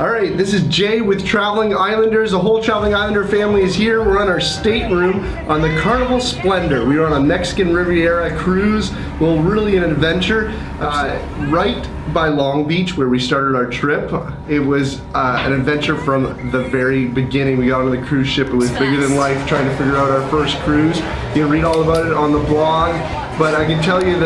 All right, this is Jay with Traveling Islanders. The whole Traveling Islander family is here. We're on our stateroom on the Carnival Splendor. We are on a Mexican Riviera cruise. Well, really an adventure. Right by Long Beach, where we started our trip. It was an adventure from the very beginning. We got on the cruise ship. It was bigger than life, trying to figure out our first cruise. You can read all about it on the blog. But I can tell you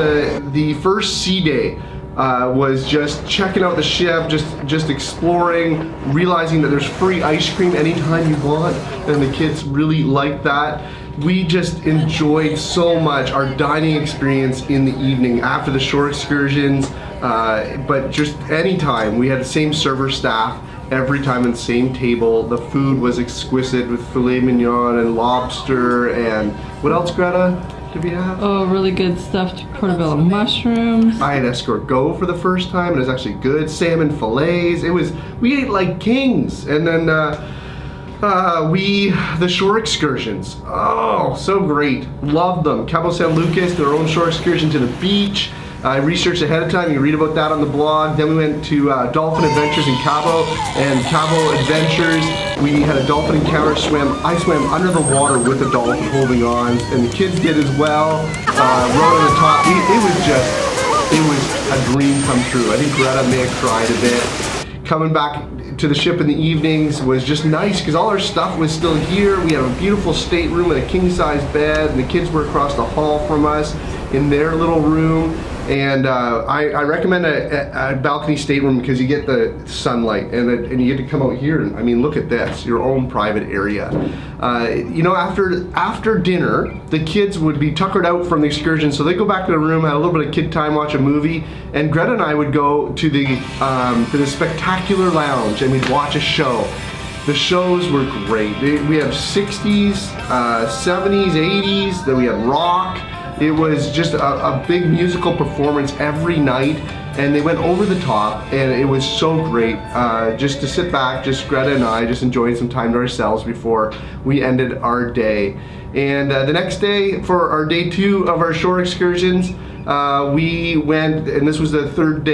the first sea day was just checking out the ship, just exploring, realizing that there's free ice cream anytime you want, and the kids really liked that. We just enjoyed so much our dining experience in the evening after the shore excursions, but just anytime. We had the same server staff every time on the same table. The food was exquisite with filet mignon and lobster and what else, Greta? Did we have? Oh, really good stuffed portobello mushrooms. I had escargot for the first time, and it was actually good. Salmon fillets. We ate like kings. And then the shore excursions. Oh, so great. Loved them. Cabo San Lucas, their own shore excursion to the beach. I researched ahead of time. You can read about that on the blog. Then we went to Dolphin Adventures in Cabo and Cabo Adventures. We had a dolphin encounter. I swam under the water with a dolphin holding on, and the kids did as well. Rode on the top. It was a dream come true. I think Greta may have cried a bit. Coming back to the ship in the evenings was just nice because all our stuff was still here. We had a beautiful stateroom with a king-size bed, and the kids were across the hall from us in their little room. And I recommend a balcony stateroom because you get the sunlight and you get to come out here and, I mean, look at this, your own private area. You know, after dinner, the kids would be tuckered out from the excursion, so they go back to the room, have a little bit of kid time, watch a movie, and Greta and I would go to the spectacular lounge and we'd watch a show. The shows were great. We have 60s, 70s, 80s, then we had rock. It was just a big musical performance every night, and they went over the top, and it was so great just to sit back, just Greta and I, just enjoying some time to ourselves before we ended our day. And the next day, for our day 2 of our shore excursions, we went, and this was the third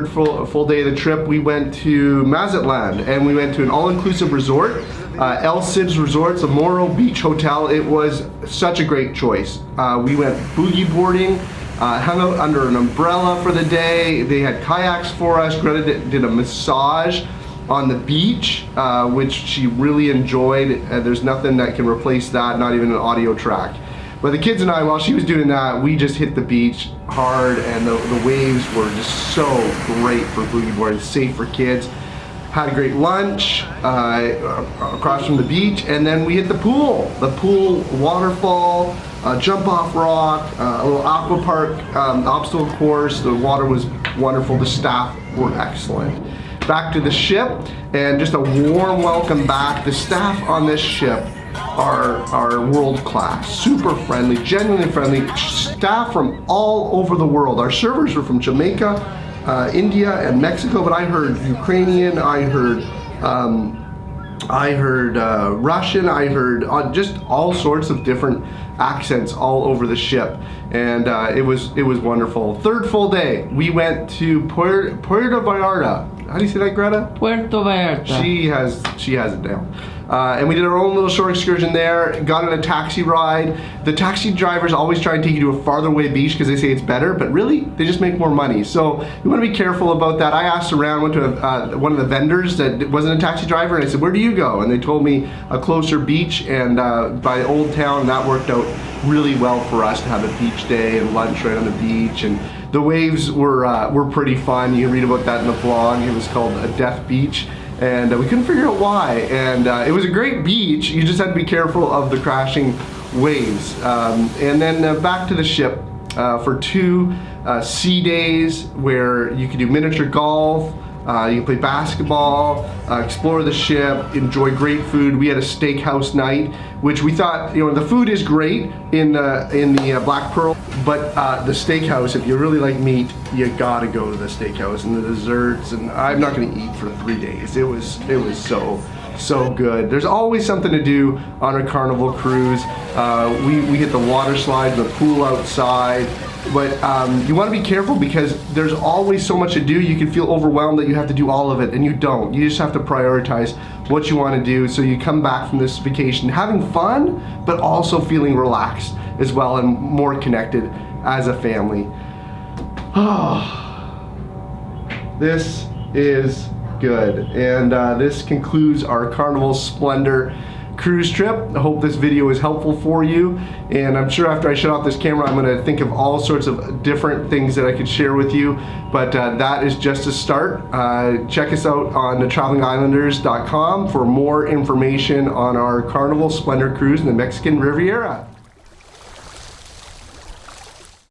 full day of the trip, we went to Mazatlan, and we went to an all-inclusive resort. El Cid's Resorts, the Morro Beach Hotel. It was such a great choice. We went boogie boarding, hung out under an umbrella for the day. They had kayaks for us. Greta did a massage on the beach, which she really enjoyed. There's nothing that can replace that, not even an audio track. But the kids and I, while she was doing that, we just hit the beach hard, and the waves were just so great for boogie boarding, safe for kids. Had a great lunch across from the beach, and then we hit the pool. The pool, waterfall, jump off rock, a little aqua park, obstacle course. The water was wonderful. The staff were excellent. Back to the ship, and just a warm welcome back. The staff on this ship are world class, super friendly, genuinely friendly. Staff from all over the world. Our servers were from Jamaica, India and Mexico, but I heard Ukrainian, I heard Russian, I heard just all sorts of different accents all over the ship, and it was wonderful. Third full day, we went to Puerto Vallarta. How do you say that, Greta? Puerto Vallarta. She has it down. And we did our own little shore excursion there, got on a taxi ride. The taxi drivers always try and take you to a farther away beach because they say it's better, but really, they just make more money. So you want to be careful about that. I asked around, went to one of the vendors that wasn't a taxi driver, and I said, where do you go? And they told me a closer beach and by Old Town, and that worked out really well for us to have a beach day and lunch right on the beach. And the waves were pretty fun. You can read about that in the blog. It was called a Death Beach. And we couldn't figure out why. And it was a great beach. You just had to be careful of the crashing waves. And then back to the ship for 2 sea days where you could do miniature golf, you can play basketball, explore the ship, enjoy great food. We had a steakhouse night, which we thought, you know, the food is great in the Black Pearl, but the steakhouse, if you really like meat, you gotta go to the steakhouse, and the desserts, and I'm not gonna eat for 3 days. It was so good. There's always something to do on a Carnival cruise. We hit the water slide, the pool outside. But you want to be careful because there's always so much to do. You can feel overwhelmed that you have to do all of it, and you don't. You just have to prioritize what you want to do so you come back from this vacation having fun, but also feeling relaxed as well and more connected as a family. This is good. And this concludes our Carnival Splendor cruise trip. I hope this video is helpful for you, and I'm sure after I shut off this camera I'm going to think of all sorts of different things that I could share with you, but that is just a start. Check us out on travelingislanders.com for more information on our Carnival Splendor cruise in the Mexican Riviera.